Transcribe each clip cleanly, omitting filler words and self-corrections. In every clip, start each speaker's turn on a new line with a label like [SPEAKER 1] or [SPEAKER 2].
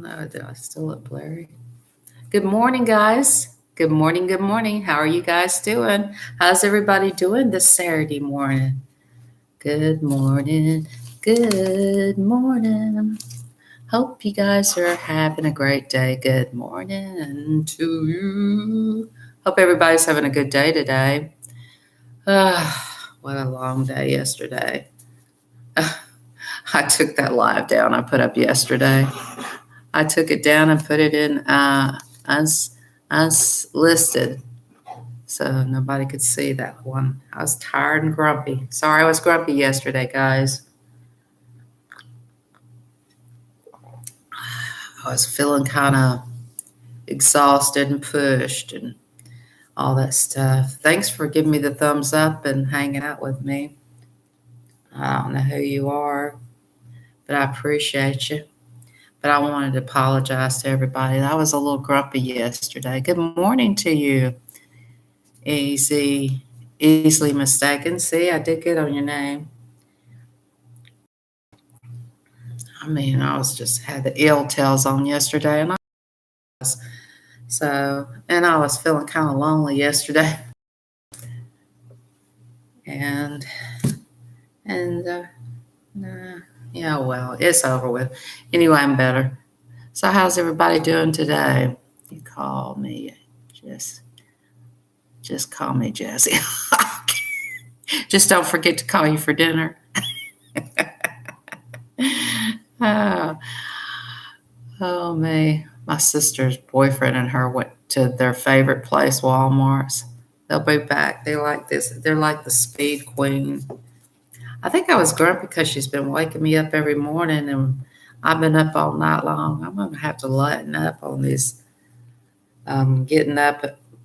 [SPEAKER 1] know. Did I still look blurry? Good morning, guys. Good morning. Good morning. How are you guys doing? How's everybody doing this Saturday morning? Good morning. Good morning. Hope you guys are having a great day. Good morning to you. Hope everybody's having a good day today. What a long day yesterday. I took that live down I put up yesterday. I took it down and put it in unlisted so nobody could see that one. I was tired and grumpy. Sorry, I was grumpy yesterday, guys. I was feeling kind of exhausted and pushed and all that stuff. Thanks for giving me the thumbs up and hanging out with me. I don't know who you are, but I appreciate you. But I wanted to apologize to everybody. I was a little grumpy yesterday. Good morning to you. Easily mistaken. See, I did good on your name. I mean, I was just had the ill tails on yesterday, and I was feeling kind of lonely yesterday, and yeah, well, it's over with. Anyway, I'm better. So, how's everybody doing today? You call me just call me Jessie. Just don't forget to call you for dinner. Oh man, my sister's boyfriend and her went to their favorite place, Walmart's. They'll be back. They like this. They're like the speed queen. I think I was grumpy because she's been waking me up every morning, and I've been up all night long. I'm gonna have to lighten up on this.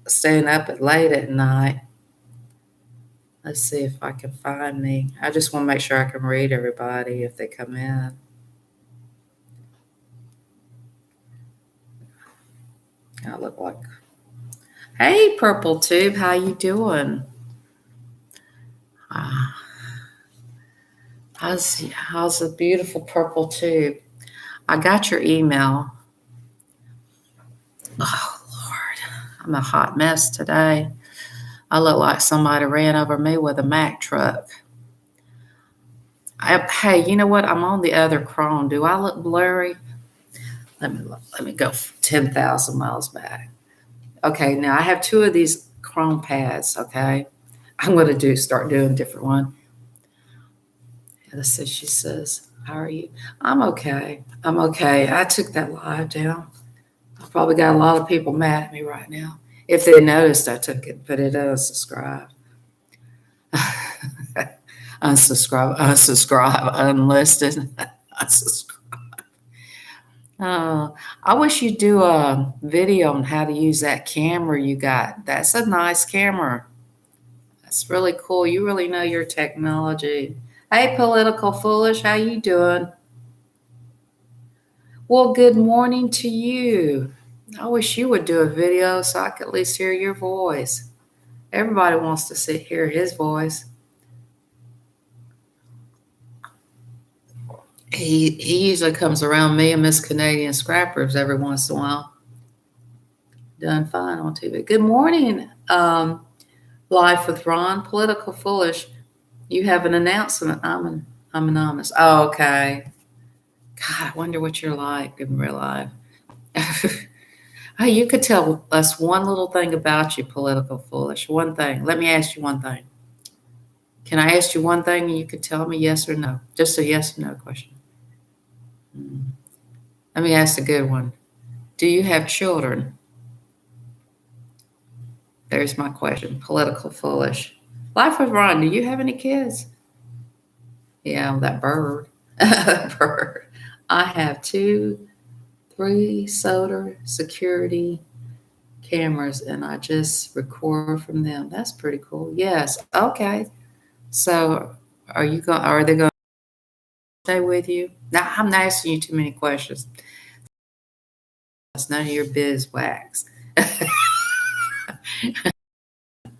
[SPEAKER 1] Staying up at late at night. Let's see if I can find me. I just want to make sure I can read everybody if they come in. I look like, hey, Purple Tube, how you doing? How's the beautiful Purple Tube? I got your email. Oh, Lord, I'm a hot mess today. I look like somebody ran over me with a Mack truck. Hey, you know what? I'm on the other Chrome. Do I look blurry? Let me go 10,000 miles back. Okay, now I have two of these Chrome pads, okay? I'm going to start doing a different one. Let's see, she says, how are you? I'm okay. I took that live down. I probably got a lot of people mad at me right now. If they noticed I took it, but it unsubscribe. Unsubscribe, unlisted, unsubscribe. I wish you'd do a video on how to use that camera you got. That's a nice camera. That's really cool. You really know your technology. Hey, Political Foolish, how you doing? Well, good morning to you. I wish you would do a video so I could at least hear your voice. Everybody wants to hear his voice. He usually comes around me and Miss Canadian Scrappers every once in a while. Done fine on TV. Good morning, Life with Ron, Political Foolish. You have an announcement. I'm anonymous. Oh, okay. God, I wonder what you're like in real life. Hey, you could tell us one little thing about you, Political Foolish. One thing. Let me ask you one thing. Can I ask you one thing and you could tell me yes or no? Just a yes or no question. Let me ask a good one. Do you have children? There's my question. Political Foolish. Life with Ron, do you have any kids? Yeah, that bird. Bird. I have 3 solar security cameras and I just record from them. That's pretty cool. Yes. Okay. So are they going to stay with you? Now I'm not asking you too many questions. It's none of your beeswax.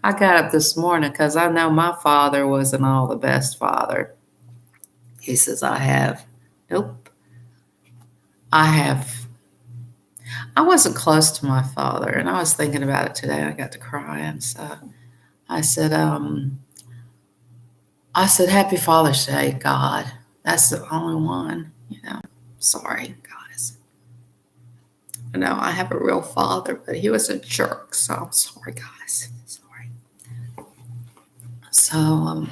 [SPEAKER 1] I got up this morning because I know my father wasn't all the best father. He says, nope. I have I wasn't close to my father, and I was thinking about it today. I got to crying. So I said, Happy Father's Day, God. That's the only one. Sorry, guys. I know I have a real father, but he was a jerk. So I'm sorry, guys. Sorry. So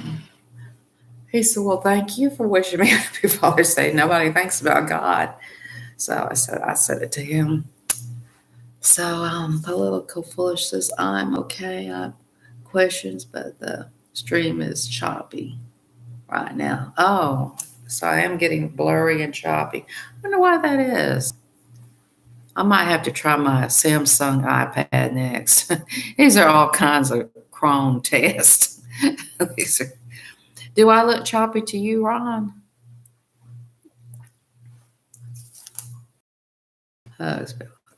[SPEAKER 1] he said, well, thank you for wishing me Happy Father's Day. Nobody thinks about God. So I said it to him. So political foolish says, I'm okay. I have questions, but the stream is choppy right now. Oh, so I am getting blurry and choppy. I wonder why that is. I might have to try my Samsung iPad next. These are all kinds of Chrome tests. Do I look choppy to you, Ron?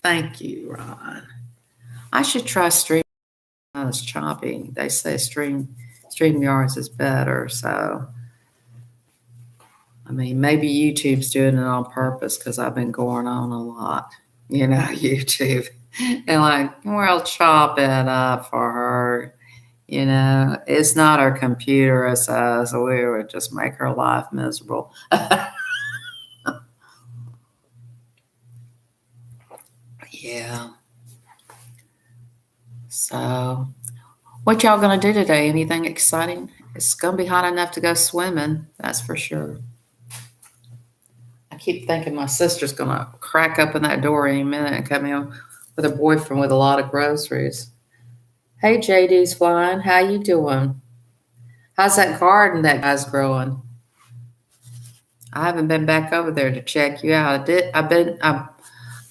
[SPEAKER 1] Thank you, Ron. I should try stream. It's choppy. They say StreamYards is better. So, I mean, maybe YouTube's doing it on purpose because I've been going on a lot. YouTube. And like, we'll chop it up for her. It's not our computer, it's us. So we would just make her life miserable. Yeah. So, what y'all gonna do today? Anything exciting? It's gonna be hot enough to go swimming, that's for sure. I keep thinking my sister's gonna crack up in that door any minute and come in with a boyfriend with a lot of groceries. Hey, JD's flying. How you doing? How's that garden that guy's growing? I haven't been back over there to check you out.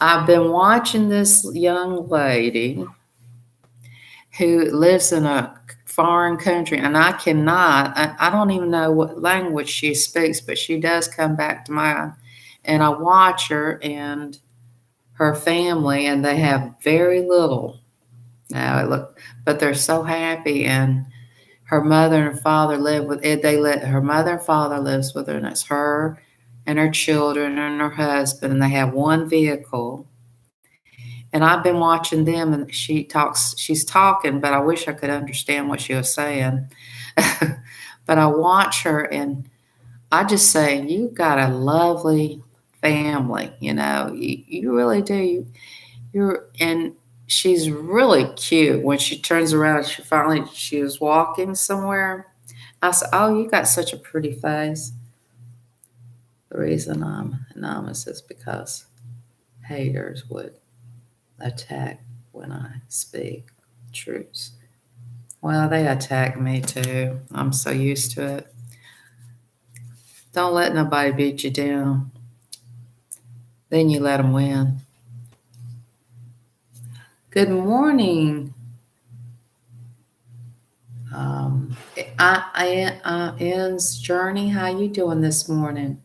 [SPEAKER 1] I've been watching this young lady who lives in a foreign country, and I don't even know what language she speaks, but she does come back to mind. And I watch her and her family, and they have very little. But they're so happy, and her mother and father live with it. Her mother and father lives with her, and it's her and her children and her husband, and they have one vehicle. And I've been watching them, and she's talking, but I wish I could understand what she was saying. But I watch her, and I just say, you got a lovely family, you really do. And she's really cute. When she turns around, she was walking somewhere. I said, oh, you got such a pretty face. The reason I'm anonymous is because haters would attack when I speak truths. Well, they attack me too. I'm so used to it. Don't let nobody beat you down. Then you let them win. Good morning. Ann's Journey. How you doing this morning?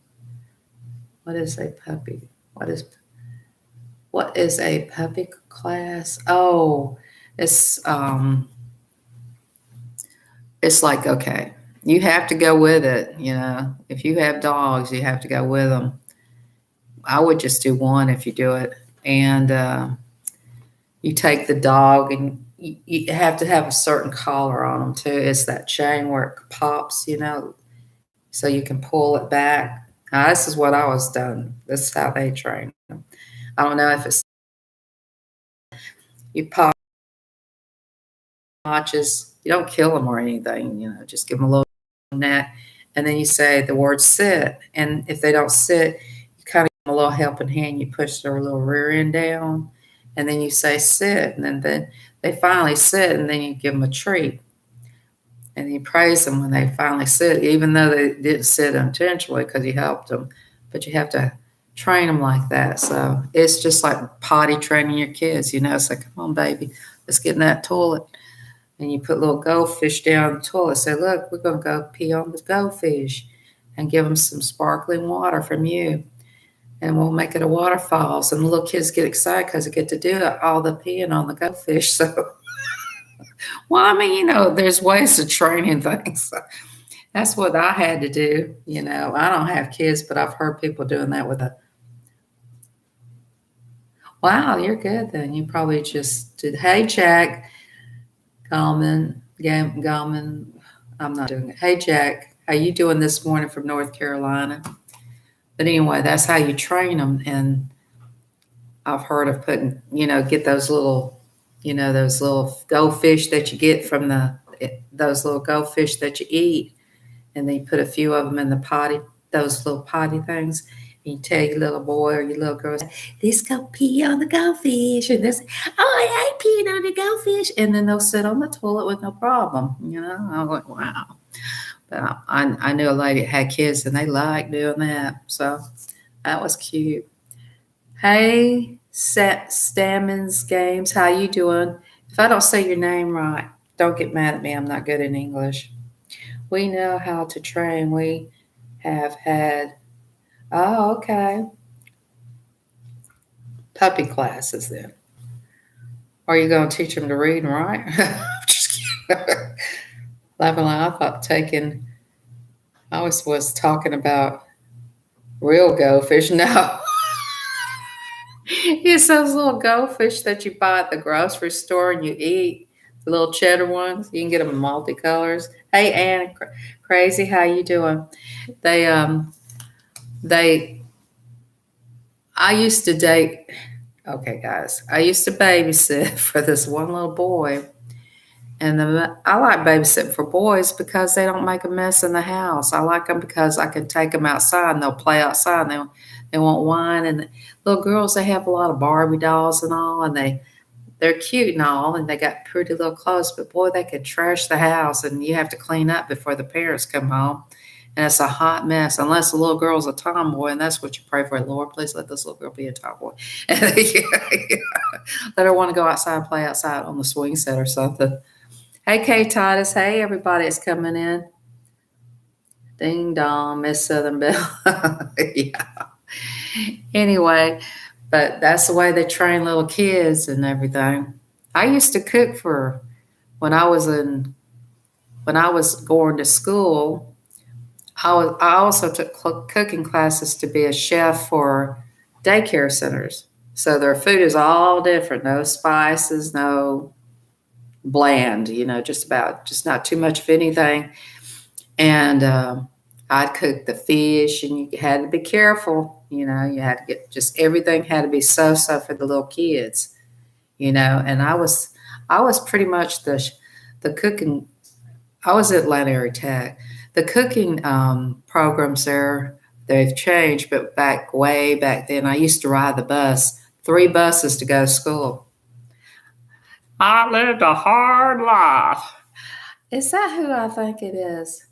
[SPEAKER 1] What is a puppy? What is a puppy class? Oh, it's like, okay, you have to go with it. If you have dogs, you have to go with them. I would just do one if you do it. And you take the dog, and you have to have a certain collar on them too. It's that chain where it pops, so you can pull it back. Now, this is what I was done. This is how they train them. I don't know if it's you pop notches. You don't kill them or anything. Just give them a little net, and then you say the word sit. And if they don't sit, you kind of give them a little helping hand. You push their little rear end down, and then you say sit, and then they finally sit, and then you give them a treat. And you praise them when they finally sit, even though they didn't sit intentionally because you helped them. But you have to train them like that. So it's just like potty training your kids. It's like, come on, baby, let's get in that toilet. And you put little goldfish down the toilet. Say, look, we're going to go pee on the goldfish, and give them some sparkling water from you. And we'll make it a waterfalls. And the little kids get excited because they get to do all the peeing on the goldfish. So, well, I mean, there's ways of training things. That's what I had to do. I don't have kids, but I've heard people doing that with Wow, you're good then. You probably just did. Hey, Jack Gallman. I'm not doing it. Hey, Jack, how you doing this morning from North Carolina? But anyway, that's how you train them. And I've heard of putting, get those little goldfish that you get from those little goldfish that you eat, and then you put a few of them in the potty, those little potty things. And you tell your little boy or your little girl, "Let's go pee on the goldfish," and this, "Oh, I ain't peeing on the goldfish," and then they'll sit on the toilet with no problem. I was like, wow. But I knew a lady that had kids, and they liked doing that, so that was cute. Hey, Stamens Games, how you doing? If I don't say your name right, don't get mad at me. I'm not good in English. We know how to train. We have had, oh, okay, puppy classes then. Are you going to teach them to read and write? I'm just kidding. Laughing like I thought I was talking about real goldfish. No. It's those little goldfish that you buy at the grocery store and you eat. The little cheddar ones. You can get them in multicolors. Hey, Ann, crazy, how you doing? They they I used to date. Okay, guys, I used to babysit for this one little boy, and I like babysitting for boys because they don't make a mess in the house. I like them because I can take them outside and they'll play outside. And they won't whine. And the little girls, they have a lot of Barbie dolls and all, and they're cute and all, and they got pretty little clothes. But boy, they could trash the house, and you have to clean up before the parents come home. And it's a hot mess, unless the little girl's a tomboy, and that's what you pray for. Lord, please let this little girl be a tomboy. And let her want to go outside and play outside on the swing set or something. Hey, Kay Titus. Hey, everybody that's coming in. Ding dong, Miss Southern Belle. Yeah. Anyway, but that's the way they train little kids and everything. I used to cook for when I was going to school. I also took cooking classes to be a chef for daycare centers. So their food is all different. No spices, no bland. Just not too much of anything. And I'd cook the fish, and you had to be careful. You had to get just everything had to be so for the little kids. And I was pretty much the cooking. I was at Atlanta Area Tech. The cooking programs there, they've changed, but way back then, I used to ride the bus, 3 buses to go to school. I lived a hard life. Is that who I think it is?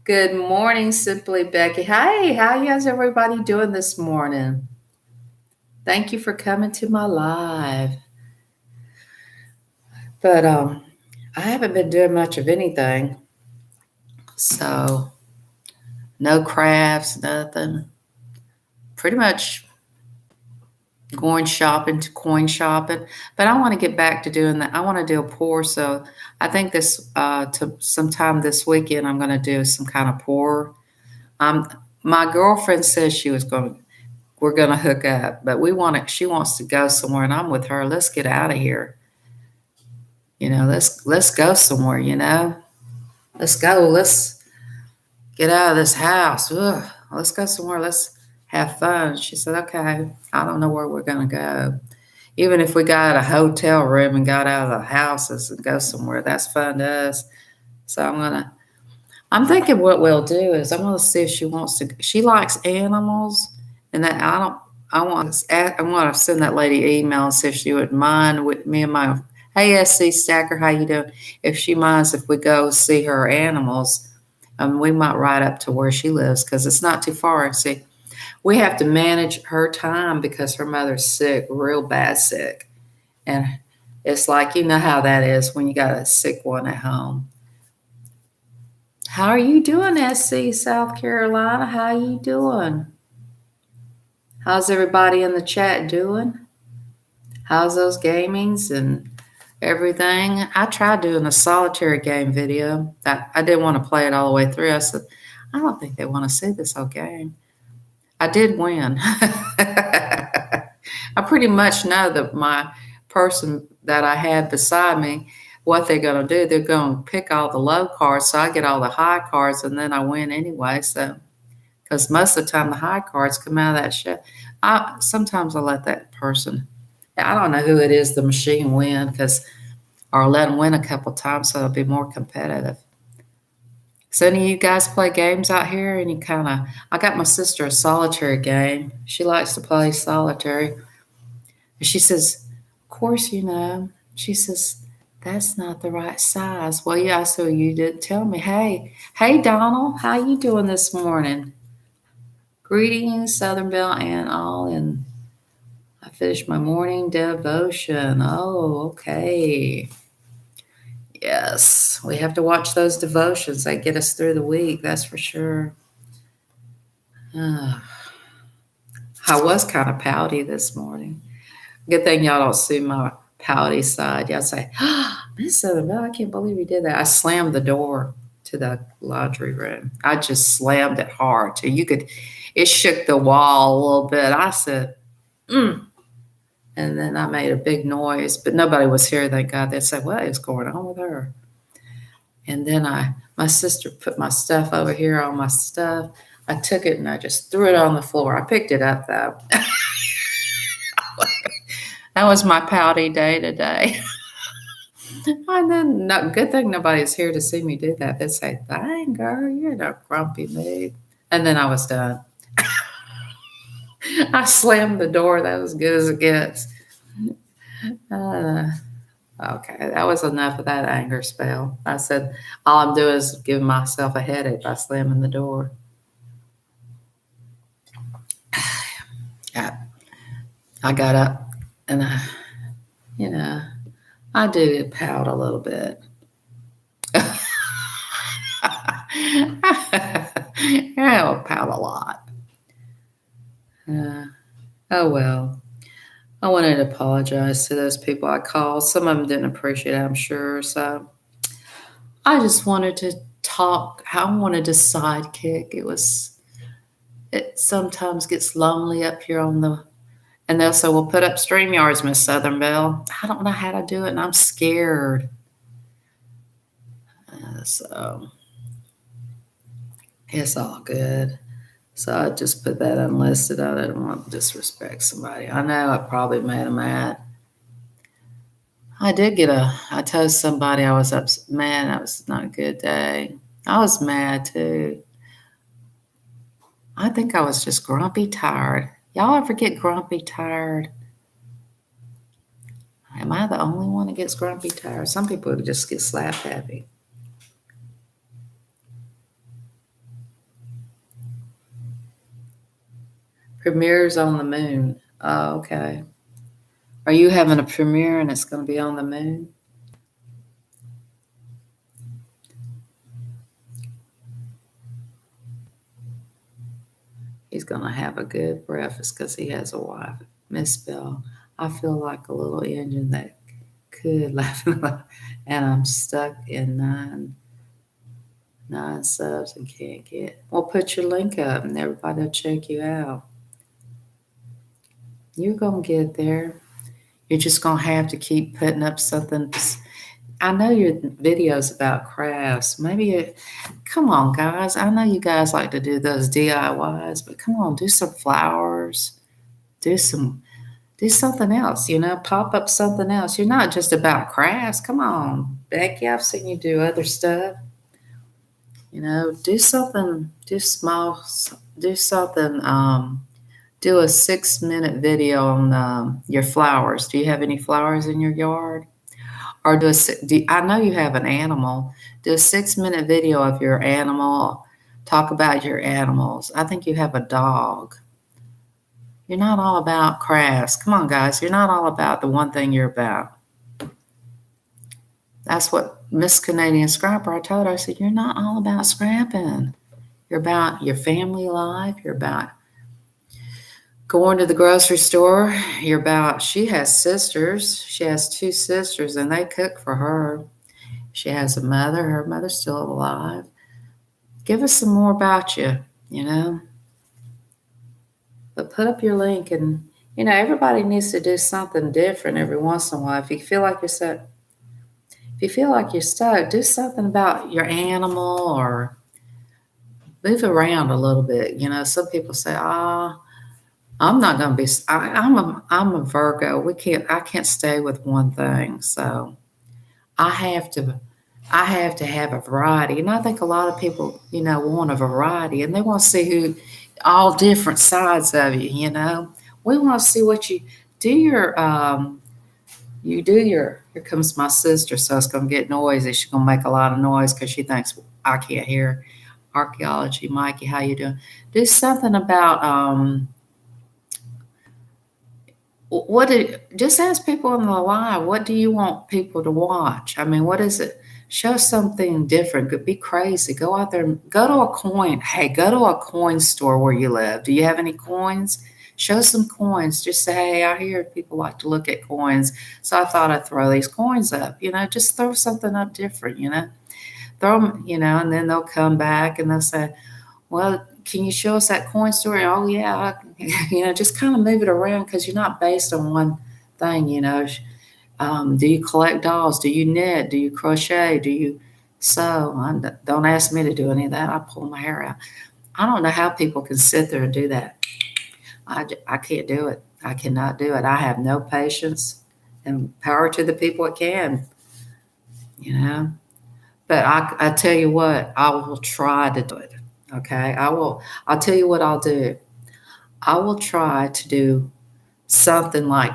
[SPEAKER 1] Good morning, Simply Becky. Hey, how you guys, everybody doing this morning? Thank you for coming to my live. But I haven't been doing much of anything. So no crafts, nothing. Pretty much going shopping to coin shopping. But I want to get back to doing that. I want to do a pour. So I think sometime this weekend I'm going to do some kind of pour. My girlfriend says we're going to hook up, but she wants to go somewhere, and I'm with her. Let's get out of here. Let's go somewhere, let's go. Let's get out of this house. Ugh, let's go somewhere. Let's have fun. She said, okay, I don't know where we're going to go. Even if we got a hotel room and got out of the houses and go somewhere, that's fun to us. So I'm thinking what we'll do is I'm going to see if she likes animals, and that I want to send that lady email and see if she would mind with me and my, hey, SC Stacker, how you doing? If she minds if we go see her animals, we might ride up to where she lives because it's not too far. See, we have to manage her time because her mother's sick, real bad sick. And it's like, you know how that is when you got a sick one at home. How are you doing, SC South Carolina? How you doing? How's everybody in the chat doing? How's those gamings and everything? I tried doing a solitary game video. I didn't want to play it all the way through. I said, I don't think they want to see this whole game. I did win. I'm pretty much know that my person that I had beside me, what they're going to do, they're going to pick all the low cards, so I get all the high cards, and then I win anyway. So, because most of the time the high cards come out of that shit, sometimes I let that person, I don't know who it is, the machine win, or let them win a couple times, so it'll be more competitive. So any of you guys play games out here? I got my sister a solitary game. She likes to play solitary. And she says, of course, she says, that's not the right size. Well, yeah, so you didn't tell me. Hey, Donald, how you doing this morning? Greetings, Southern Belle and all. And I finished my morning devotion. Oh, okay. Yes, we have to watch those devotions. They get us through the week, that's for sure. I was kind of pouty this morning. Good thing y'all don't see my pouty side. Y'all say, Miss Southern Belle, I can't believe you did that. I slammed the door to the laundry room. I just slammed it hard till it shook the wall a little bit. I said, And then I made a big noise, but nobody was here, thank God. They said, what is going on with her? And then my sister put my stuff over here on my stuff. I took it and I just threw it on the floor. I picked it up though. That was my pouty day today. And then, good thing nobody's here to see me do that. They'd say, dang, girl, you're in a grumpy mood. And then I was done. I slammed the door. That was as good as it gets. Okay, that was enough of that anger spell. I said, all I'm doing is giving myself a headache by slamming the door. I got up and I did pout a little bit. I pout a lot. Oh well. I wanted to apologize to those people I called. Some of them didn't appreciate it, I'm sure. So I just wanted to talk. I wanted to sidekick. It sometimes gets lonely up here and they'll say, well, put up StreamYards, Miss Southern Belle. I don't know how to do it, and I'm scared. So it's all good. So I just put that unlisted. I didn't want to disrespect somebody. I know I probably made them mad. I told somebody I was upset. Man, that was not a good day. I was mad too. I think I was just grumpy tired. Y'all ever get grumpy tired? Am I the only one that gets grumpy tired? Some people just get slap happy. Premieres on the moon. Oh, okay. Are you having a premiere and it's going to be on the moon? He's going to have a good breakfast because he has a wife. Miss Belle, I feel like a little engine that could laugh, and I'm stuck in nine subs and can't get. Well, put your link up and everybody will check you out. You're going to get there. You're just going to have to keep putting up something. I know your videos about crafts. Come on, guys. I know you guys like to do those DIYs, but come on, do some flowers. Do something else, pop up something else. You're not just about crafts. Come on, Becky, I've seen you do other stuff. Do something, do something, do a 6-minute video on your flowers. Do you have any flowers in your yard? Or I know you have an animal. Do a 6-minute video of your animal. Talk about your animals. I think you have a dog. You're not all about crafts. Come on, guys. You're not all about the one thing you're about. That's what Miss Canadian Scrapper, I told her. I said, you're not all about scrapping. You're about your family life. You're about going to the grocery store. She has sisters. She has 2 sisters, and they cook for her. She has a mother. Her mother's still alive. Give us some more about you, But put up your link and Everybody needs to do something different every once in a while. If you feel like you're stuck, do something about your animal or move around a little bit. Some people say, I'm not going to be, I'm a Virgo. I can't stay with one thing. So I have to, I have to have a variety. And I think a lot of people, want a variety and they want to see all different sides of you. We want to see what do here comes my sister, so it's going to get noisy. She's going to make a lot of noise because she thinks I can't hear. Archaeology, Mikey, how you doing? Do something about, just ask people on the line, what do you want people to watch? I mean, what is it? Show something different. Be crazy. Go out there and go to a coin. Hey, go to a coin store where you live. Do you have any coins? Show some coins. Just say, hey, I hear people like to look at coins. So I thought I'd throw these coins up. Just throw something up different. Throw them, and then they'll come back and they'll say, well, can you show us that coin story? Oh, yeah. Just kind of move it around because you're not based on one thing. Do you collect dolls? Do you knit? Do you crochet? Do you sew? Don't ask me to do any of that. I pull my hair out. I don't know how people can sit there and do that. I can't do it. I cannot do it. I have no patience, and power to the people that can. But I tell you what, I will try to do it. Okay. I'll tell you what I'll do. I will try to do something like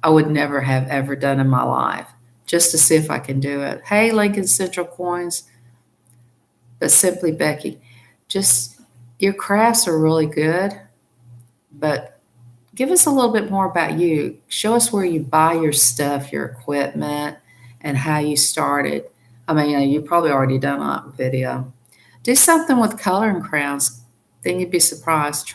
[SPEAKER 1] I would never have ever done in my life just to see if I can do it. Hey, Lincoln Central Coins, but simply Becky, just your crafts are really good, but give us a little bit more about you. Show us where you buy your stuff, your equipment, and how you started. I mean, you've probably already done a video. Do something with coloring crayons. Then you'd be surprised.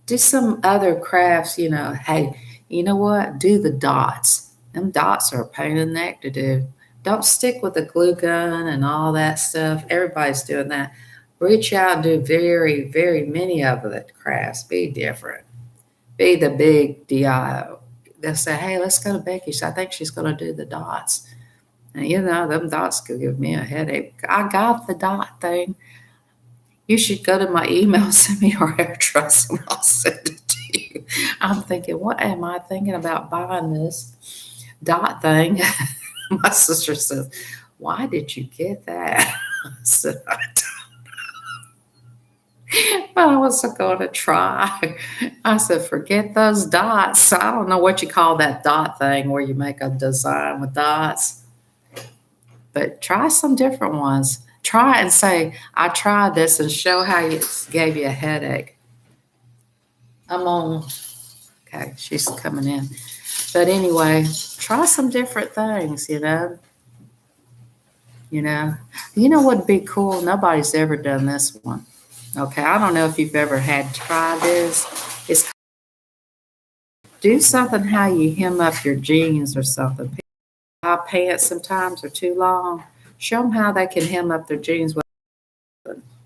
[SPEAKER 1] Do some other crafts. Hey, you know what? Do the dots. Them dots are a pain in the neck to do. Don't stick with the glue gun and all that stuff. Everybody's doing that. Reach out and do very, very many of the crafts. Be different. Be the big DIY. They'll say, hey, let's go to Becky's. I think she's going to do the dots. And them dots could give me a headache. I got the dot thing. You should go to my email, send me your address, and I'll send it to you. I'm thinking, what am I thinking about buying this dot thing? My sister says, why did you get that? I said, I don't know. But I wasn't going to try. I said, forget those dots. I don't know what you call that dot thing where you make a design with dots. But try some different ones. Try and say, I tried this and show how it gave you a headache. Okay, she's coming in. But anyway, try some different things, You know what would be cool? Nobody's ever done this one. Okay, I don't know if you've ever had tried this. It's do something how you hem up your jeans or something. Our pants sometimes are too long. Show them how they can hem up their jeans.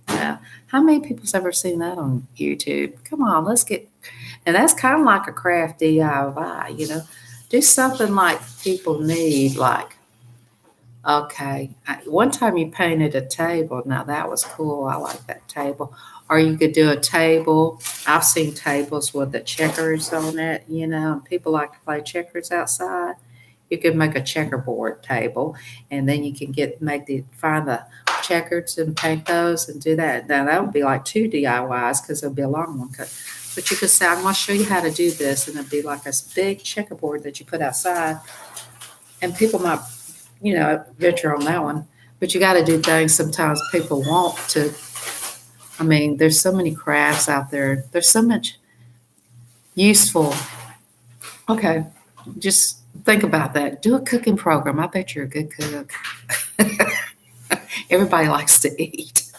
[SPEAKER 1] Yeah. How many people's ever seen that on YouTube? Come on, and that's kind of like a craft DIY. Do something like people need, like, okay, one time you painted a table. Now that was cool. I like that table. Or you could do a table. I've seen tables with the checkers on it, and people like to play checkers outside. You could make a checkerboard table, and then you can find the checkers and paint those and do that. Now that would be like 2 DIYs because it'll be a long one. But you could say, I'm going to show you how to do this, and it'd be like a big checkerboard that you put outside, and people might, venture on that one. But you got to do things sometimes people want to. I mean, there's so many crafts out there. There's so much useful. Okay, just think about that. Do a cooking program. I bet you're a good cook. Everybody likes to eat.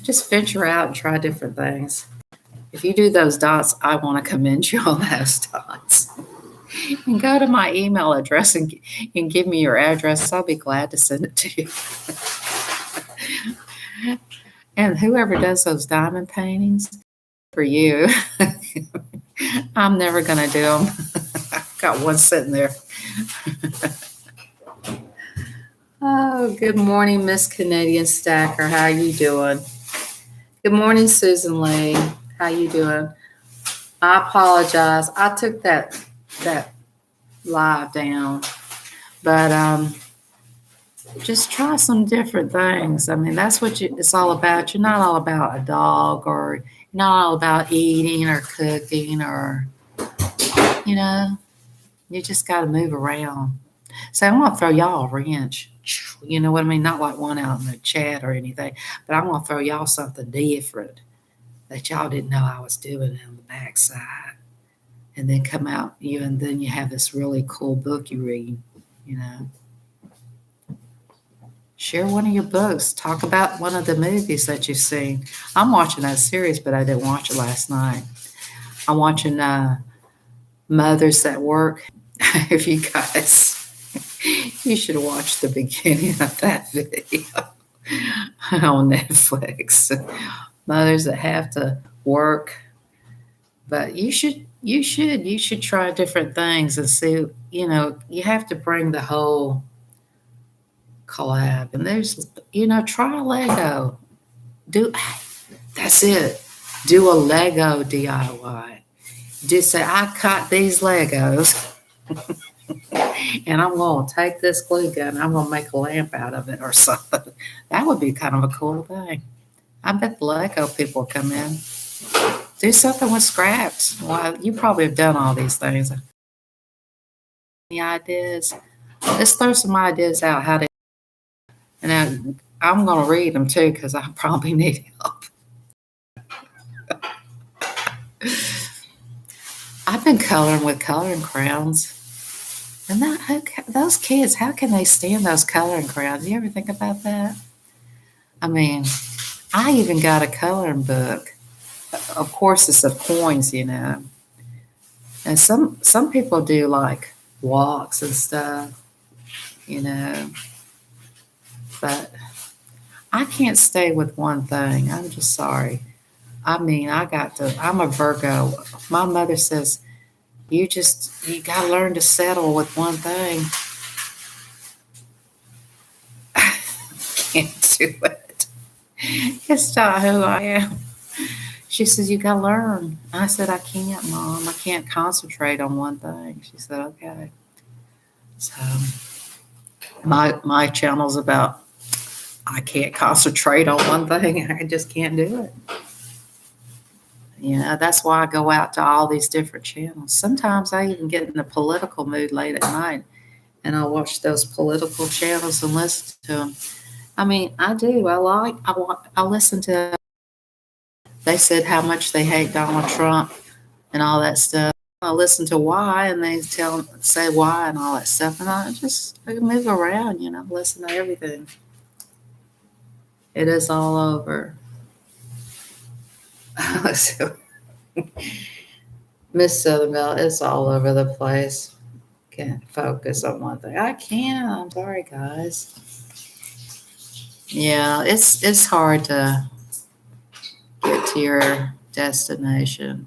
[SPEAKER 1] Just venture out and try different things. If you do those dots, I want to commend you on those dots. And go to my email address and give me your address. I'll be glad to send it to you. And whoever does those diamond paintings, for you. I'm never going to do them. Got one sitting there. Oh, good morning, Miss Canadian Stacker. How you doing? Good morning, Susan Lee. How you doing? I apologize. I took that live down, but just try some different things. I mean, that's what it's all about. You're not all about a dog, or you're not all about eating or cooking, or you just got to move around. So I'm gonna throw y'all a wrench. You know what I mean? Not like one out in the chat or anything, but I'm gonna throw y'all something different that y'all didn't know I was doing on the backside, and then come out and then you have this really cool book you read. Share one of your books. Talk about one of the movies that you've seen. I'm watching that series, but I didn't watch it last night. I'm watching Mothers That Work. If you guys, you should watch the beginning of that video on Netflix. Mothers that have to work, but you should try different things and see. You have to bring the whole collab, and there's try a Lego. That's it. Do a Lego DIY. Just say, I cut these Legos and I'm going to take this glue gun, I'm going to make a lamp out of it or something. That would be kind of a cool thing. I bet the Lego people come in. Do something with scraps. Well, you probably have done all these things. Any ideas? Let's throw some ideas out how to. And I'm going to read them too, because I probably need help. I've been coloring with coloring crayons. And those kids, how can they stand those coloring crayons? You ever think about that? I mean, I even got a coloring book. Of course, it's of coins, And some people do like walks and stuff, But I can't stay with one thing. I'm just sorry. I mean, I'm a Virgo. My mother says, you got to learn to settle with one thing. I can't do it. It's not who I am. She says, you got to learn. I said, I can't, Mom. I can't concentrate on one thing. She said, okay. So my channel's about, I can't concentrate on one thing. I just can't do it. That's why I go out to all these different channels. Sometimes I even get in a political mood late at night, and I'll watch those political channels and listen to them. I mean, I do. I listen to. They said how much they hate Donald Trump and all that stuff. I listen to why, and they say why and all that stuff, and I move around. Listen to everything. It is all over. Miss Southern Belle, it's all over the place. Can't focus on one thing. I can't. I'm sorry, guys. Yeah, it's hard to get to your destination.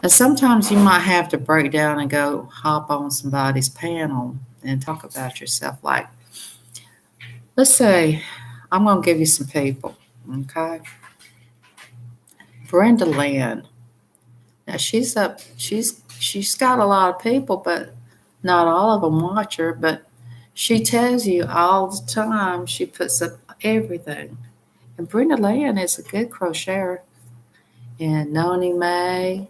[SPEAKER 1] And sometimes you might have to break down and go hop on somebody's panel and talk about yourself. Like, let's say I'm going to give you some people, okay? Brenda Land. Now she's got a lot of people, but not all of them watch her. But she tells you all the time. She puts up everything. And Brenda Land is a good crocheter. And Noni May,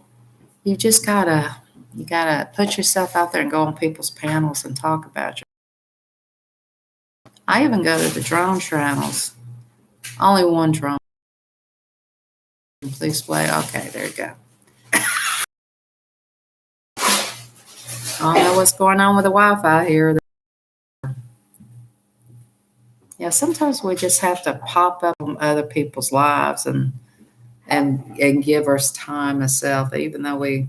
[SPEAKER 1] you gotta put yourself out there and go on people's panels and talk about you. I even go to the drone channels. Only one drone. Please play. Okay, there you go. I don't know what's going on with the Wi-Fi here. Yeah, sometimes we just have to pop up on other people's lives and give us time ourselves, even though we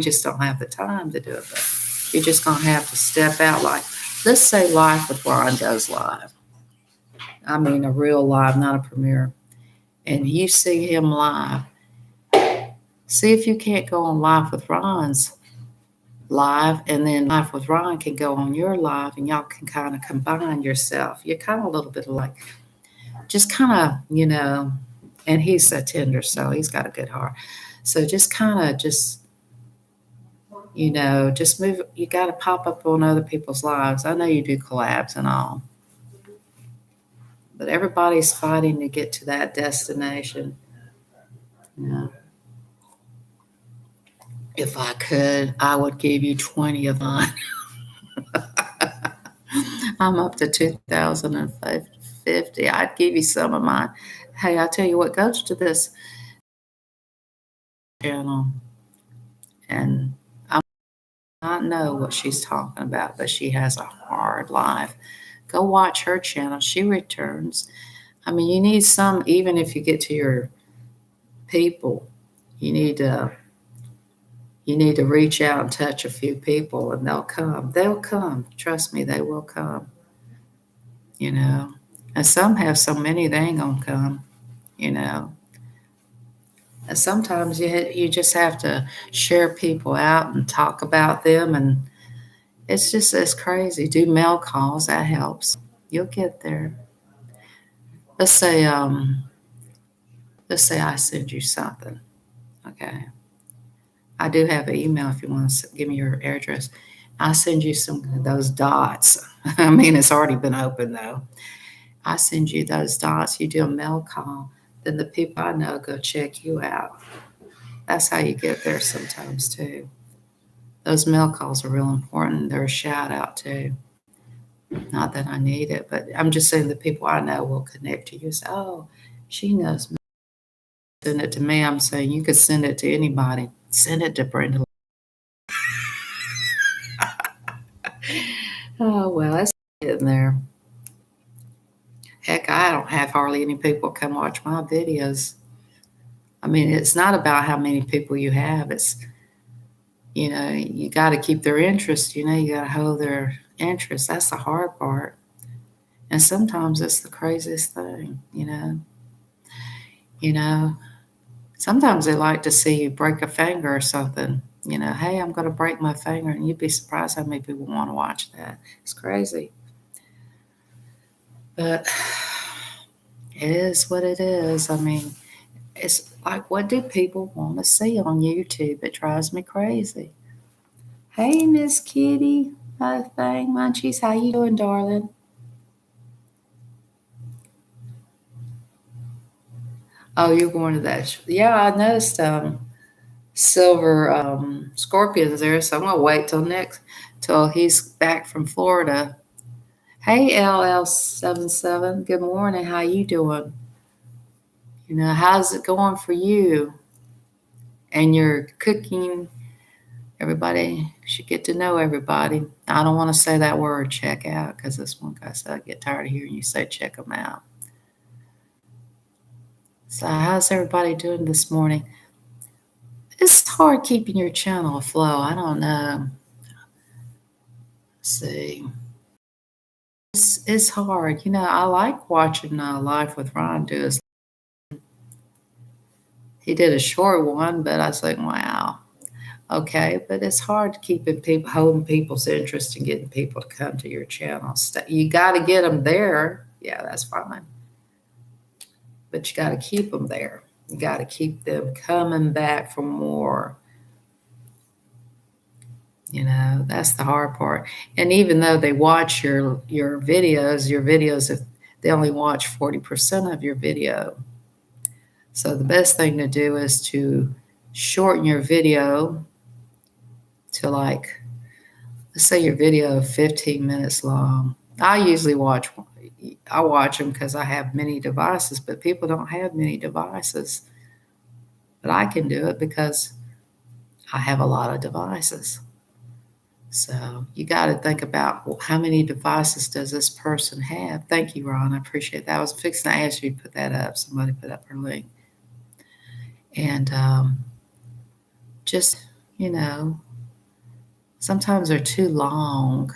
[SPEAKER 1] just don't have the time to do it. But you're just gonna have to step out. Like, let's say Life with Ron goes live. I mean, a real live, not a premiere. And you see him live, See if you can't go on live with Ron's live, and then live with Ron can go on your live, and y'all can kind of combine yourself. You're kind of a little bit alike, just kind of, and he's a tender soul. He's got a good heart. So just kind of just move. You got to pop up on other people's lives. I know you do collabs and all, but everybody's fighting to get to that destination. Yeah. If I could, I would give you 20 of mine. I'm up to 2,050. I'd give you some of mine. Hey, I tell you what, go to this channel, and I don't know what she's talking about, but she has a hard life. Go watch her channel. She returns. I mean, you need some, even if you get to your people, you need to reach out and touch a few people, and they'll come. They'll come. Trust me, they will come. And some have so many they ain't gonna come. And sometimes you just have to share people out and talk about them, and it's crazy. Do mail calls, that helps. You'll get there. Let's say I send you something. Okay. I do have an email if you want to give me your address. I'll send you some of those dots. I mean, it's already been open though. I send you those dots. You do a mail call, then the people I know go check you out. That's how you get there sometimes too. Those mail calls are real important. They're a shout out too. Not that I need it, but I'm just saying the people I know will connect to you. Say, oh, she knows me. Send it to me. I'm saying you could send it to anybody. Send it to Brenda. Oh, well, that's getting there. Heck, I don't have hardly any people come watch my videos. I mean, it's not about how many people you have. It's, you got to keep their interest. You got to hold their interest. That's the hard part. And sometimes it's the craziest thing. Sometimes they like to see you break a finger or something. Hey, I'm going to break my finger. And you'd be surprised how many people want to watch that. It's crazy. But it is what it is. I mean, it's like, what do people want to see on YouTube? It drives me crazy. Hey, Miss Kitty, thing, Munchies, how you doing, darling? Oh, you're going to that? Yeah, I noticed silver scorpions there, so I'm gonna wait till he's back from Florida. Hey, LL77, good morning. How you doing? How's it going for you? And your cooking? Everybody should get to know everybody. I don't want to say that word, check out, because this one guy said I get tired of hearing you say check them out. So how's everybody doing this morning? It's hard keeping your channel afloat. I don't know. Let's see. It's hard. I like watching Life with Ron do his. He did a short one, but I was like, wow. Okay, but it's hard keeping people, holding people's interest and getting people to come to your channel. You got to get them there. Yeah, that's fine. But you got to keep them there. You got to keep them coming back for more. That's the hard part. And even though they watch your videos, if they only watch 40% of your video. So the best thing to do is to shorten your video to, like, let's say your video is 15 minutes long. I watch them because I have many devices, but people don't have many devices. But I can do it because I have a lot of devices. So you got to think about, well, how many devices does this person have? Thank you, Ron. I appreciate that. I was fixing to ask you to put that up. Somebody put up her link. And just, sometimes they're too long.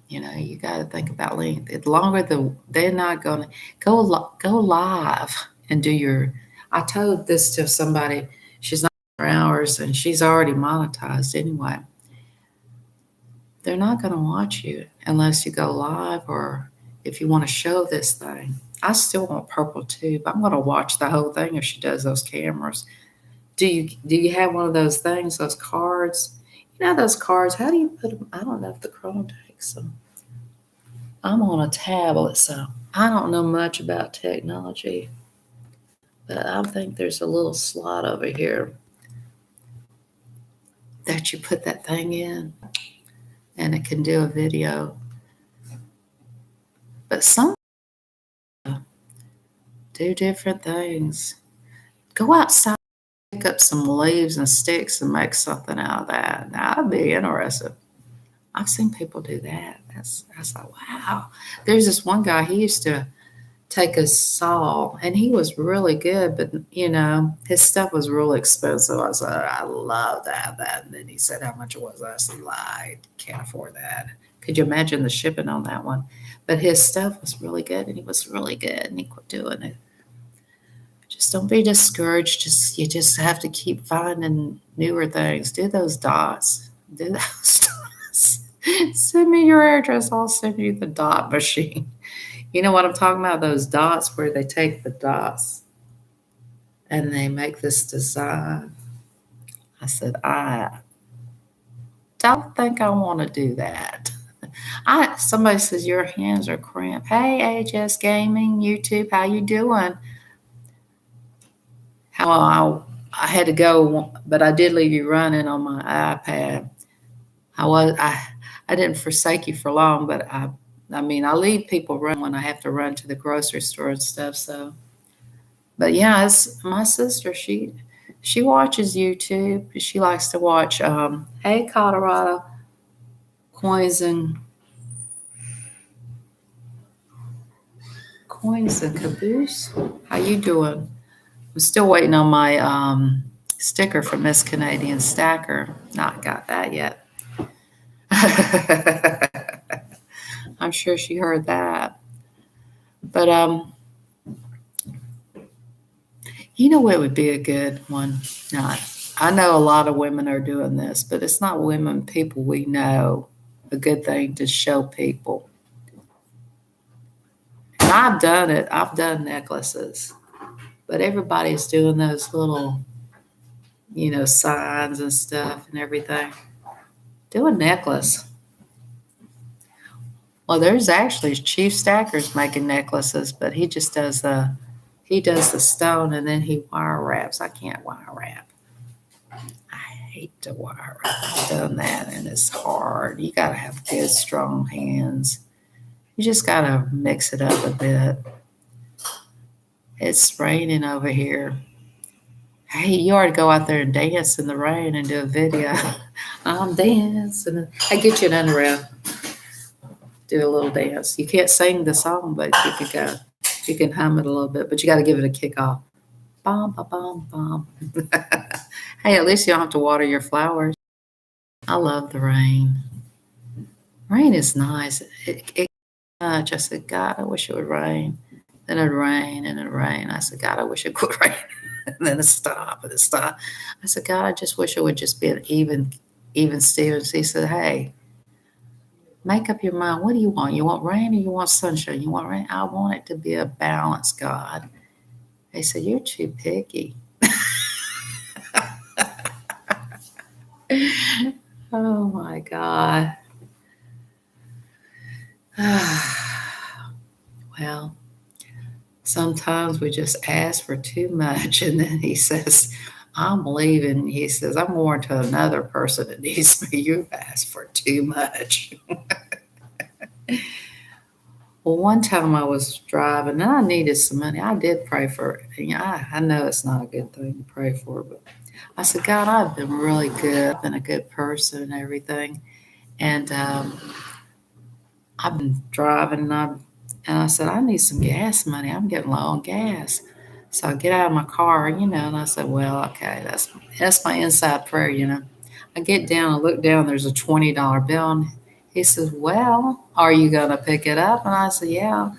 [SPEAKER 1] You got to think about length. The longer they're not going to go live and do your. I told this to somebody. She's not for hours and she's already monetized anyway. They're not going to watch you unless you go live or if you want to show this thing. I still want purple too, but I'm going to watch the whole thing if she does those cameras. Do you have one of those things, those cards? You know those cards, how do you put them? I don't know if the Chrome takes them. I'm on a tablet, so I don't know much about technology. But I think there's a little slot over here that you put that thing in and it can do a video. But some do different things. Go outside, pick up some leaves and sticks and make something out of that. Now, I'd be interested. I've seen people do that. That's like, wow. There's this one guy, he used to take a saw and he was really good, but his stuff was really expensive. I said, I love that. And then he said how much it was. I said, I can't afford that. Could you imagine the shipping on that one? But his stuff was really good and he was really good and he quit doing it. Just don't be discouraged. You just have to keep finding newer things. Do those dots. Do those dots. Send me your address. I'll send you the dot machine. You know what I'm talking about? Those dots where they take the dots and they make this design. I said, I don't think I want to do that. Somebody says your hands are cramped. Hey, AJS Gaming, YouTube, how you doing? How I had to go, but I did leave you running on my iPad. I didn't forsake you for long, but I leave people run when I have to run to the grocery store and stuff. So, but yeah, it's my sister. She watches YouTube. She likes to watch. Hey, Colorado, coins and caboose. How you doing? I'm still waiting on my sticker from Miss Canadian Stacker. Not got that yet. I'm sure she heard that. But you know what would be a good one? I know a lot of women are doing this, but it's not women, people we know. A good thing to show people. And I've done it. I've done necklaces. But everybody's doing those little, signs and stuff and everything. Do a necklace. Well, there's actually Chief Stackers making necklaces, but he just does the stone and then he wire wraps. I can't wire wrap. I hate to wire wrap. I've done that and it's hard. You got to have good, strong hands. You just got to mix it up a bit. It's raining over here. Hey, you ought to go out there and dance in the rain and do a video. I'm dancing. I get you an underwear. Do a little dance. You can't sing the song, but you can go. You can hum it a little bit, but you got to give it a kick off. Bom, bom, bom, bom. Hey, at least you don't have to water your flowers. I love the rain. Rain is nice. It I said, God, I wish it would rain. Then it'd rain and it'd rain. I said, God, I wish it could rain. And then it stopped and it stopped. I said, God, I just wish it would just be an even Stevens. He said, hey, make up your mind. What do you want? You want rain or you want sunshine? You want rain? I want it to be a balance, God. He said, you're too picky. Oh, my God. Well, sometimes we just ask for too much. And then he says, I'm leaving. He says, I'm going to another person that needs me. You've asked for too much. Well, one time I was driving and I needed some money. I did pray for it. I know it's not a good thing to pray for, but I said, God, I've been really good. I've been a good person and everything. And I've been driving and I said, I need some gas money. I'm getting low on gas. So I get out of my car, and I said, well, okay, that's my inside prayer. I get down, I look down, there's a $20 bill. And he says, well, are you going to pick it up? And I said, yeah.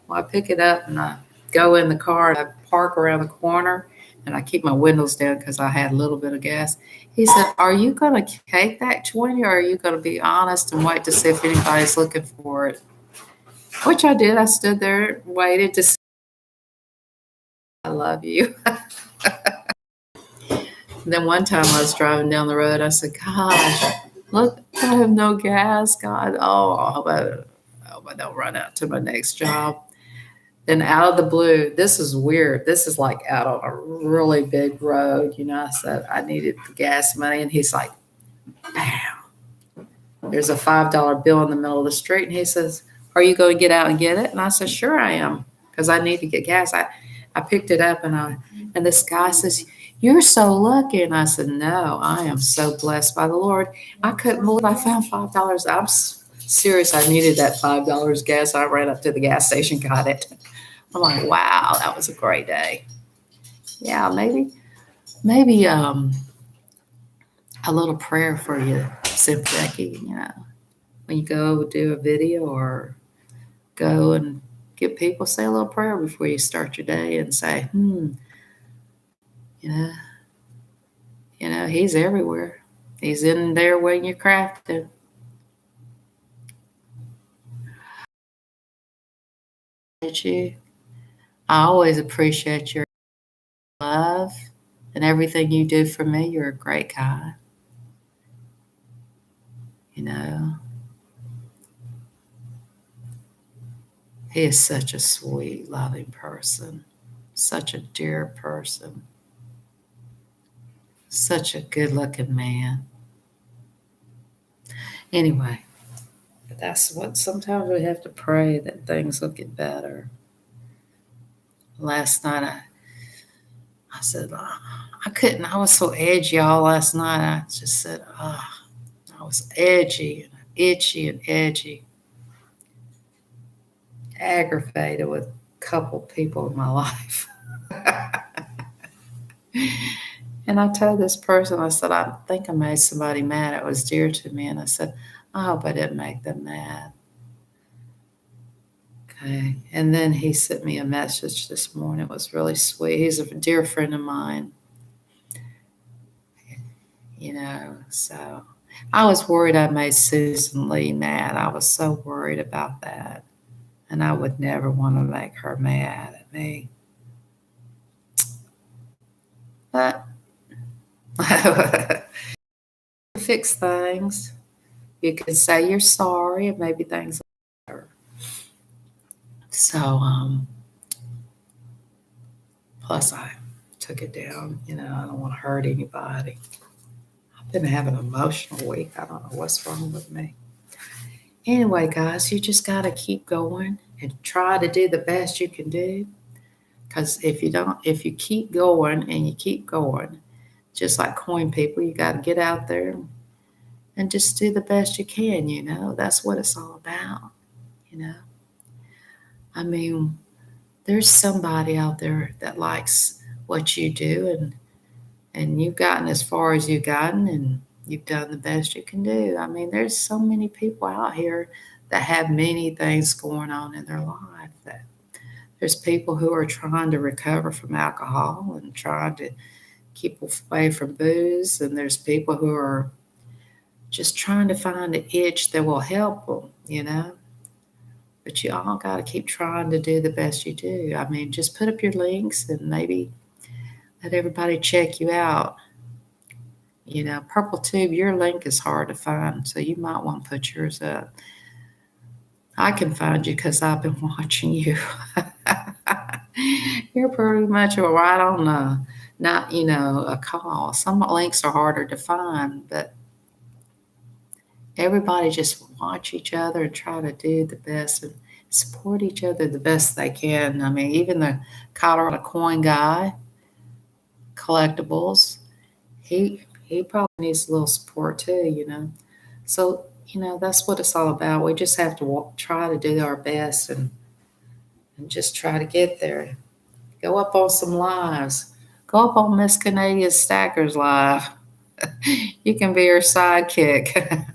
[SPEAKER 1] Well, I pick it up and I go in the car and I park around the corner. and I keep my windows down because I had a little bit of gas. He said, "Are you going to take that 20, or are you going to be honest and wait to see if anybody's looking for it?" Which I did. I stood there, waited to see. I love you. Then one time I was driving down the road. I said, "Gosh, look, I have no gas. God, oh, I hope I don't run out to my next job." Then out of the blue, this is weird. This is like out on a really big road. I said I needed the gas money, and he's like, "Bam! There's a $5 bill in the middle of the street." And he says, "Are you going to get out and get it?" And I said, "Sure I am, because I need to get gas." I picked it up, and this guy says, "You're so lucky." And I said, "No, I am so blessed by the Lord. I couldn't believe I found $5. I'm serious. I needed that $5 gas. I ran up to the gas station, got it." I'm like, wow, that was a great day. Yeah, maybe a little prayer for you, Sim Becky. When you go do a video or go and get people, say a little prayer before you start your day and say, you know, he's everywhere. He's in there when you're crafting. You. I always appreciate your love and everything you do for me. You're a great guy. He is such a sweet, loving person, such a dear person, such a good looking man. Anyway, that's what sometimes we have to pray that things will get better. Last night, I said, I couldn't, I was so edgy all last night. I just said, I was edgy and itchy and edgy, aggravated with a couple people in my life. And I told this person, I said, I think I made somebody mad. It was dear to me. And I said, I hope I didn't make them mad. Okay. And then he sent me a message this morning. It was really sweet. He's a dear friend of mine. So I was worried I made Susan Lee mad. I was so worried about that. And I would never want to make her mad at me. But fix things. You can say you're sorry, and maybe things will be better. So, plus I took it down. I don't want to hurt anybody. I've been having an emotional week. I don't know what's wrong with me. Anyway, guys, you just got to keep going and try to do the best you can do. Because if you keep going and you keep going, just like coin people, you got to get out there and just do the best you can. That's what it's all about. I mean, there's somebody out there that likes what you do, and you've gotten as far as you've gotten, and you've done the best you can do. I mean, there's so many people out here that have many things going on in their life. That there's people who are trying to recover from alcohol and trying to keep away from booze, and there's people who are just trying to find an itch that will help them. But you all got to keep trying to do the best you do. I mean, just put up your links and maybe let everybody check you out. Purple Tube, your link is hard to find, so you might want to put yours up. I can find you because I've been watching you. You're pretty much right on a call. Some links are harder to find, but everybody just watch each other and try to do the best and support each other the best they can. I mean, even the Colorado coin guy, collectibles, he probably needs a little support too. So, that's what it's all about. We just have to try to do our best and just try to get there. Go up on some lives. Go up on Miss Canadian Stacker's live. You can be her sidekick.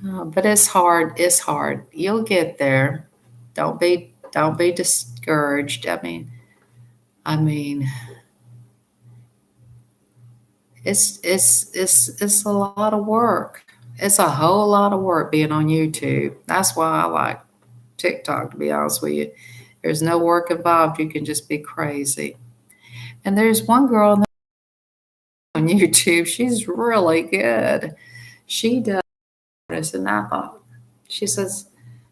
[SPEAKER 1] But it's hard. It's hard. You'll get there. Don't be discouraged. I mean, I mean, it's a lot of work. It's a whole lot of work being on YouTube. That's why I like TikTok, to be honest with you. There's no work involved. You can just be crazy. And there's one girl on YouTube. She's really good. She does this, and I thought she says,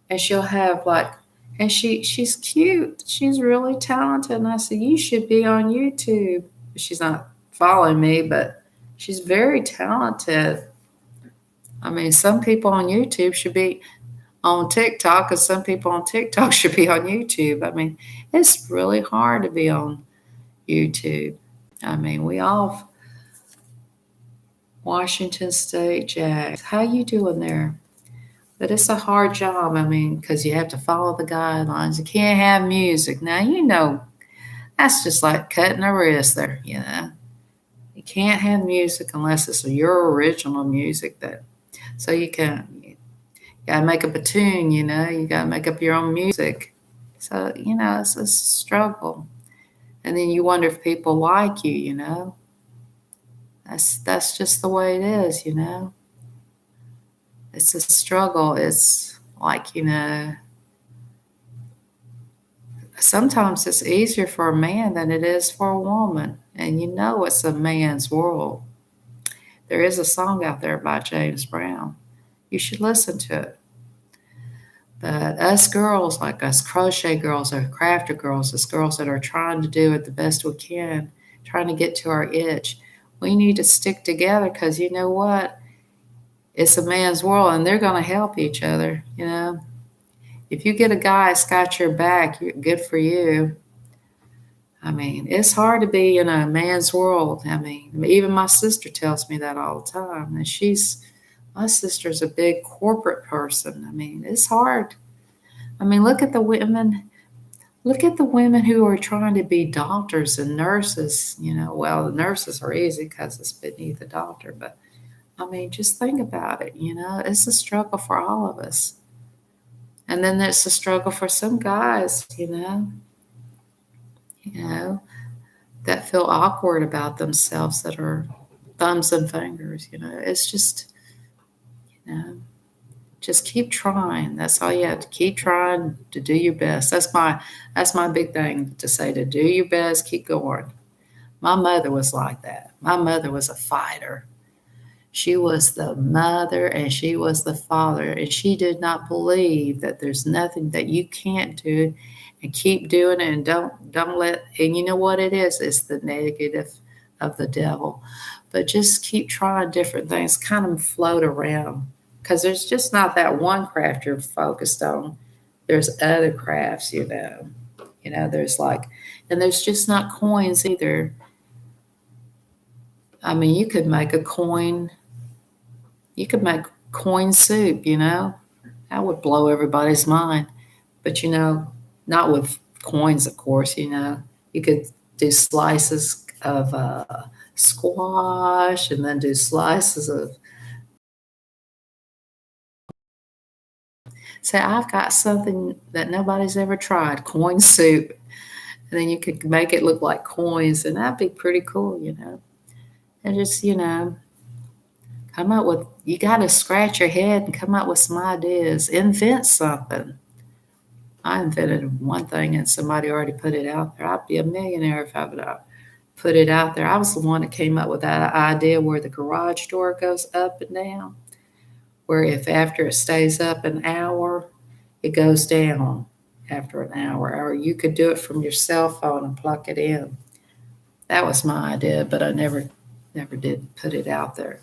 [SPEAKER 1] and she'll have like, and she's cute. She's really talented. And I said, you should be on YouTube. She's not following me, but she's very talented. I mean, some people on YouTube should be on TikTok, and some people on TikTok should be on YouTube. I mean, it's really hard to be on YouTube. I mean, we all Washington State Jags. How you doing there? But it's a hard job. I mean, because you have to follow the guidelines. You can't have music. Now, that's just like cutting a wrist there, You can't have music unless it's your original music so you gotta make up a tune, you gotta make up your own music. So, it's a struggle. And then you wonder if people like you. That's just the way it is. It's a struggle. It's like, sometimes it's easier for a man than it is for a woman. And it's a man's world. There is a song out there by James Brown. You should listen to it. But us girls, like us crochet girls or crafter girls, us girls that are trying to do it the best we can, trying to get to our itch, we need to stick together because you know what? It's a man's world and they're going to help each other. If you get a guy that's got your back, good for you. I mean, it's hard to be in a man's world. I mean, even my sister tells me that all the time. And my sister's a big corporate person. I mean, it's hard. I mean, look at the women. Look at the women who are trying to be doctors and nurses. Well, the nurses are easy because it's beneath the doctor. But I mean, just think about it. It's a struggle for all of us. And then there's a struggle for some guys, that feel awkward about themselves that are thumbs and fingers. It's just keep trying. That's all you have to keep trying to do your best. That's my big thing to say, to do your best, keep going. My mother was like that. My mother was a fighter. She was the mother and she was the father, and she did not believe that there's nothing that you can't do, and keep doing it, and don't let, and you know what it is? It's the negative of the devil. But just keep trying different things, kind of float around, because there's just not that one craft you're focused on. There's other crafts. There's like, and there's just not coins either. I mean, you could make coin soup. That would blow everybody's mind. But, not with coins, of course. You could do slices of squash and then do slices of, say, I've got something that nobody's ever tried, coin soup. And then you could make it look like coins, and that'd be pretty cool. And just, come up with, you got to scratch your head and come up with some ideas. Invent something. I invented one thing and somebody already put it out there. I'd be a millionaire if I would put it out there. I was the one that came up with that idea where the garage door goes up and down, where if after it stays up an hour, it goes down after an hour. Or you could do it from your cell phone and plug it in. That was my idea, but I never did put it out there.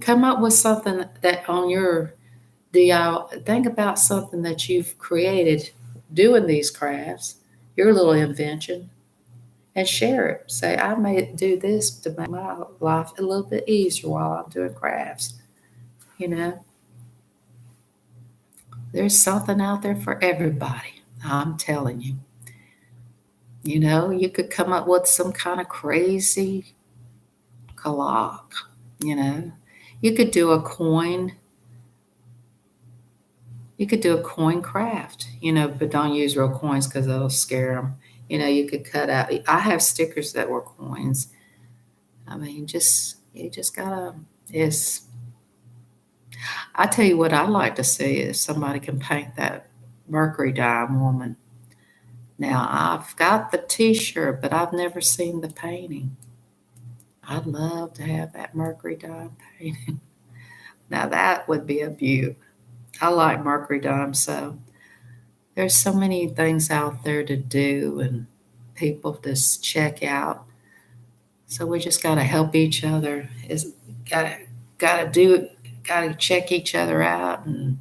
[SPEAKER 1] Come up with something that on your DIY. Think about something that you've created doing these crafts, your little invention, and share it. Say, I may do this to make my life a little bit easier while I'm doing crafts. There's something out there for everybody. I'm telling you. You could come up with some kind of crazy collage. You could do a coin. You could do a coin craft, but don't use real coins because it'll scare them. You could cut out. I have stickers that were coins. I mean, you just gotta. It's. I tell you what, I'd like to see is somebody can paint that Mercury dime woman. Now I've got the T-shirt, but I've never seen the painting. I'd love to have that Mercury dime painting. Now that would be a beaut. I like Mercury dime so. There's so many things out there to do and people to check out. So we just got to help each other. Is got to do got to check each other out and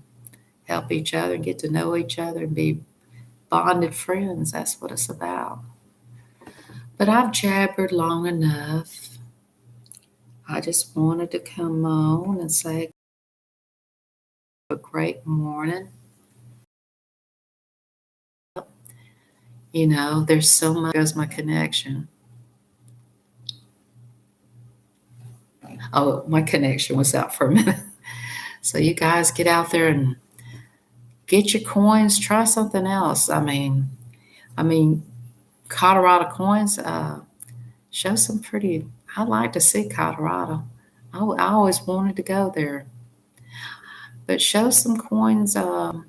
[SPEAKER 1] help each other and get to know each other and be bonded friends. That's what it's about. But I've jabbered long enough. I just wanted to come on and say a great morning. There's so much as my connection. Oh, my connection was out for a minute. So you guys get out there and get your coins. Try something else. I mean, Colorado coins. Show some pretty. I like to see Colorado. I always wanted to go there, but show some coins. You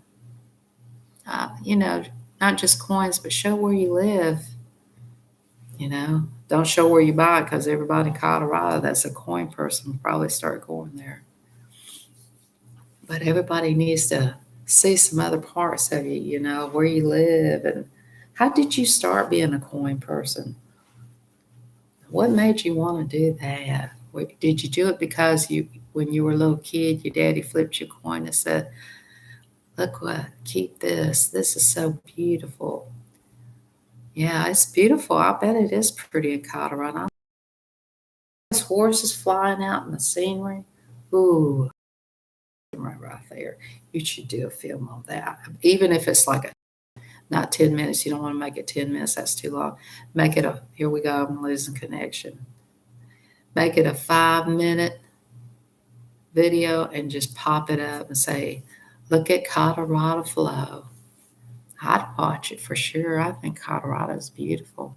[SPEAKER 1] know, not just coins, but show where you live. Don't show where you buy it because everybody in Colorado that's a coin person will probably start going there. But everybody needs to see some other parts of you, where you live and how did you start being a coin person? What made you want to do that? Did you do it because when you were a little kid, your daddy flipped you a coin and said, look what, keep this. This is so beautiful. Yeah, it's beautiful. I bet it is pretty in Colorado. Those horses flying out in the scenery. Ooh, right there. You should do a film on that. Even if it's like not 10 minutes, you don't want to make it 10 minutes, that's too long. Make it here we go, I'm losing connection. Make it a 5-minute video and just pop it up and say, look at Colorado flow. I'd watch it for sure. I think Colorado is beautiful.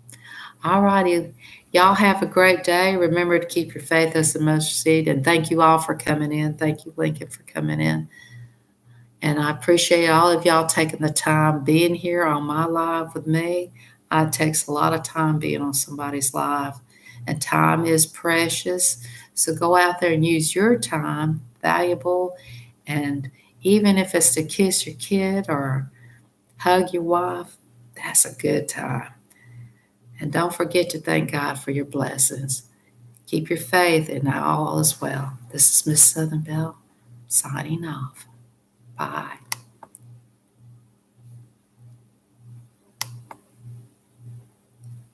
[SPEAKER 1] All righty. Y'all have a great day. Remember to keep your faith as the mustard seed. And thank you all for coming in. Thank you, Lincoln, for coming in. And I appreciate all of y'all taking the time being here on my live with me. It takes a lot of time being on somebody's live. And time is precious. So go out there and use your time, valuable. And even if it's to kiss your kid or hug your wife, that's a good time. And don't forget to thank God for your blessings. Keep your faith and all is well. This is Miss Southern Belle signing off. Bye.